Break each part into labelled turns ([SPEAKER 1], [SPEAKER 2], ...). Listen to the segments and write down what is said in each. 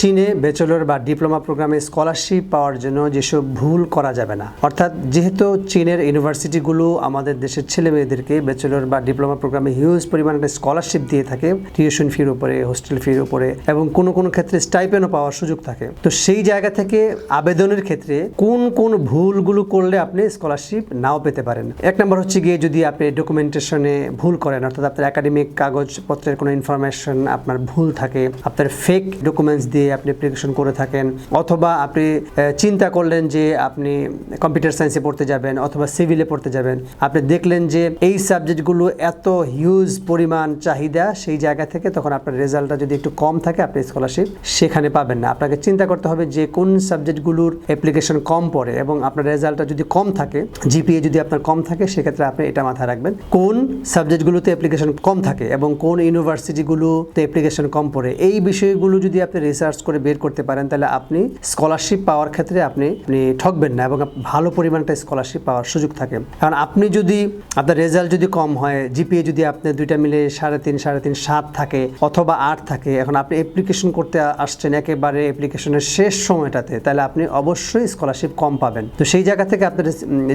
[SPEAKER 1] চীনে ব্যাচেলর বা ডিপ্লোমা প্রোগ্রামে স্কলারশিপ পাওয়ার জন্য যেসব ভুল করা যাবে না, অর্থাৎ যেহেতু চীনের ইউনিভার্সিটিগুলো আমাদের দেশের ছেলে মেয়েদেরকে ব্যাচেলর বা ডিপ্লোমা প্রোগ্রামে হিউজ পরিমাণে স্কলারশিপ দিয়ে থাকে, টিউশন ফির উপরে, হোস্টেল ফির উপরে, এবং কোনো কোনো ক্ষেত্রে স্টাইপেন্ডও পাওয়ার সুযোগ থাকে। তো সেই জায়গা থেকে আবেদনের ক্ষেত্রে কোন কোন ভুলগুলো করলে আপনি স্কলারশিপ নাও পেতে পারেন। এক নম্বর হচ্ছে গিয়ে যদি আপনি ডকুমেন্টেশনে ভুল করেন, অর্থাৎ আপনার একাডেমিক কাগজপত্রের কোনো ইনফরমেশন আপনার ভুল থাকে, আপনার ফেক ডকুমেন্টস দিয়ে আপনি অ্যাপ্লিকেশন করে থাকেন, অথবা আপনি চিন্তা করলেন যে আপনি কম্পিউটার সায়েন্সে পড়তে যাবেন অথবা সিভিলে পড়তে যাবেন, আপনি দেখলেন যে এই সাবজেক্টগুলো এত হিউজ পরিমাণ চাহিদা, সেই জায়গা থেকে তখন আপনার রেজাল্টটা যদি একটু কম থাকে আপনি স্কলারশিপ সেখানে পাবেন না। আপনাকে চিন্তা করতে হবে যে কোন সাবজেক্টগুলোর অ্যাপ্লিকেশন কম পড়ে এবং আপনার রেজাল্টটা যদি কম থাকে, জিপিএ যদি আপনার কম থাকে, সেক্ষেত্রে আপনি এটা মাথায় রাখবেন কোন সাবজেক্টগুলোতে অ্যাপ্লিকেশন কম থাকে এবং কোন ইউনিভার্সিটিগুলোতে অ্যাপ্লিকেশন কম পড়ে। এই বিষয়গুলো যদি আপনি রিসার্চ করে বের করতে পারেন তাহলে আপনি স্কলারশিপ পাওয়ার ক্ষেত্রে আপনি ঠকবেন না এবং ভালো পরিমাণটা স্কলারশিপ পাওয়ার সুযোগ থাকে। কারণ আপনি যদি আপনার রেজাল্ট যদি কম হয়, জিপিএ যদি আপনার দুইটা মিলে 3.5 7 থাকে অথবা 8 থাকে, এখন আপনি অ্যাপ্লিকেশন করতে আসছেন একেবারে অ্যাপ্লিকেশনের শেষ সময়টাতে, তাহলে আপনি অবশ্যই স্কলারশিপ কম পাবেন। তো সেই জায়গা থেকে আপনার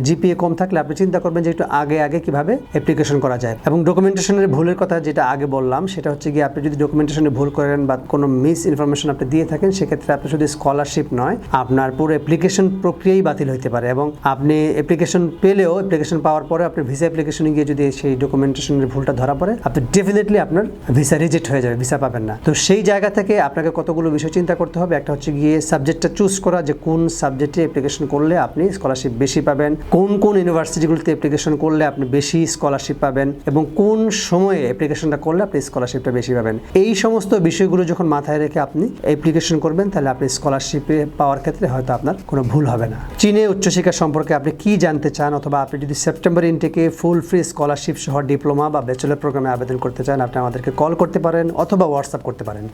[SPEAKER 1] জিপিএ কম থাকলে আপনি চিন্তা করবেন যে একটু আগে আগে কিভাবে অ্যাপ্লিকেশন করা যায়। এবং ডকুমেন্টেশনের ভুলের কথা যেটা আগে বললাম, সেটা হচ্ছে গিয়ে আপনি যদি ডকুমেন্টেশনে ভুল করেন বা কোনো মিস ইনফরমেশন আপনি দিয়ে থাকেন, সেক্ষেত্রে আপনি শুধু স্কলারশিপ নয়, আপনার পুরো অ্যাপ্লিকেশন প্রক্রিয়াই বাতিল হতে পারে। এবং আপনি অ্যাপ্লিকেশন পেলেও, অ্যাপ্লিকেশন পাওয়ার পরে আপনি ভিসা অ্যাপ্লিকেশনে গিয়ে যদি সেই ডকুমেন্টেশনের ভুলটা ধরা পড়ে, আপনি ডেফিনেটলি আপনার ভিসা রিজেক্ট হয়ে যাবে, ভিসা পাবেন না। তো সেই জায়গা থেকে আপনাকে কতগুলো বিষয় চিন্তা করতে হবে। একটা হচ্ছে গিয়ে সাবজেক্টটা চুজ করা, যে কোন সাবজেক্টে অ্যাপ্লিকেশন করলে আপনি স্কলারশিপ বেশি পাবেন, কোন কোন ইউনিভার্সিটিগুলোতে অ্যাপ্লিকেশন করলে আপনি বেশি স্কলারশিপ পাবেন এবং কোন সময়ে অ্যাপ্লিকেশনটা করলে আপনি স্কলারশিপটা বেশি পাবেন। এই সমস্ত বিষয়গুলো যখন মাথায় রেখে আপনি অ্যাপ্লিকেশন করবেন, তাহলে আপনি স্কলারশিপে পাওয়ার ক্ষেত্রে হয়তো আপনার কোনো ভুল হবে না। চীনে উচ্চশিক্ষা সম্পর্কে আপনি কি জানতে চান, অথবা আপনি যদি সেপ্টেম্বর ইনটেকে ফুল ফ্রি স্কলারশিপ সহ ডিপ্লোমা বা ব্যাচেলর প্রোগ্রামে আবেদন করতে চান, আপনি আমাদেরকে কল করতে পারেন অথবা হোয়াটসঅ্যাপ করতে পারেন।